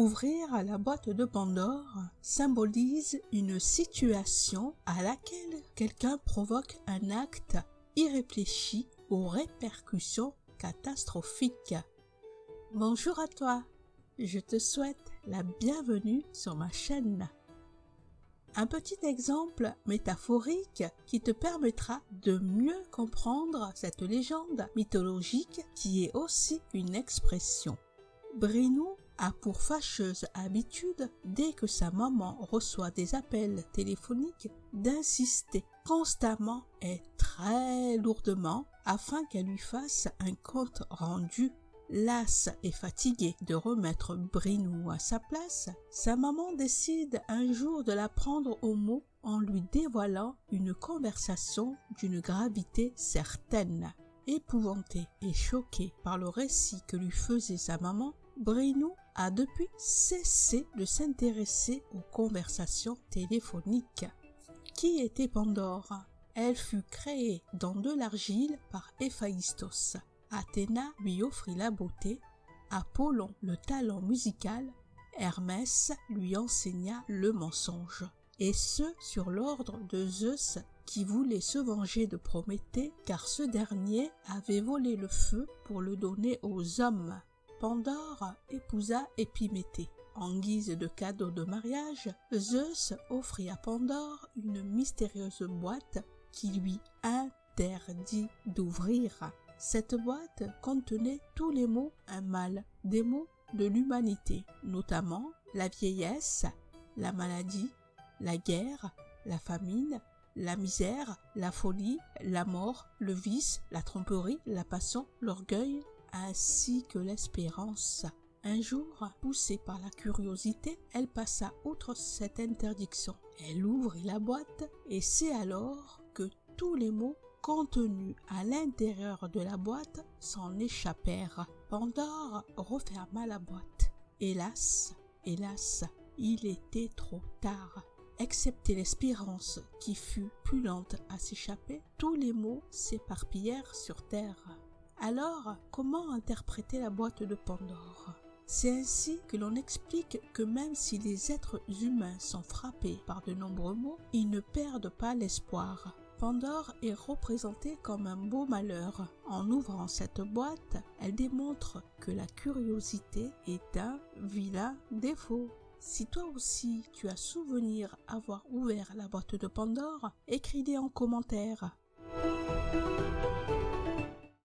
Ouvrir la boîte de Pandore symbolise une situation à laquelle quelqu'un provoque un acte irréfléchi aux répercussions catastrophiques. Bonjour à toi, je te souhaite la bienvenue sur ma chaîne. Un petit exemple métaphorique qui te permettra de mieux comprendre cette légende mythologique qui est aussi une expression. Brinou a pour fâcheuse habitude, dès que sa maman reçoit des appels téléphoniques, d'insister constamment et très lourdement afin qu'elle lui fasse un compte rendu. Lasse et fatiguée de remettre Brinou à sa place, sa maman décide un jour de la prendre au mot en lui dévoilant une conversation d'une gravité certaine. Épouvantée et choquée par le récit que lui faisait sa maman, Brinou a depuis cessé de s'intéresser aux conversations téléphoniques. Qui était Pandore? Elle fut créée dans de l'argile par Héphaïstos. Athéna lui offrit la beauté, Apollon le talent musical, Hermès lui enseigna le mensonge. Et ce sur l'ordre de Zeus qui voulait se venger de Prométhée car ce dernier avait volé le feu pour le donner aux hommes. Pandore épousa Épiméthée. En guise de cadeau de mariage, Zeus offrit à Pandore une mystérieuse boîte qui lui interdit d'ouvrir. Cette boîte contenait tous les mots un mal, des mots de l'humanité, notamment la vieillesse, la maladie, la guerre, la famine, la misère, la folie, la mort, le vice, la tromperie, la passion, l'orgueil, ainsi que l'espérance. Un jour, poussée par la curiosité, elle passa outre cette interdiction. Elle ouvrit la boîte et c'est alors que tous les mots contenus à l'intérieur de la boîte s'en échappèrent. Pandore referma la boîte. Hélas, il était trop tard. Excepté l'espérance qui fut plus lente à s'échapper, tous les mots s'éparpillèrent sur terre. Alors, comment interpréter la boîte de Pandore? C'est ainsi que l'on explique que même si les êtres humains sont frappés par de nombreux maux, ils ne perdent pas l'espoir. Pandore est représentée comme un beau malheur. En ouvrant cette boîte, elle démontre que la curiosité est un vilain défaut. Si toi aussi tu as souvenir avoir ouvert la boîte de Pandore, écris-les en commentaire.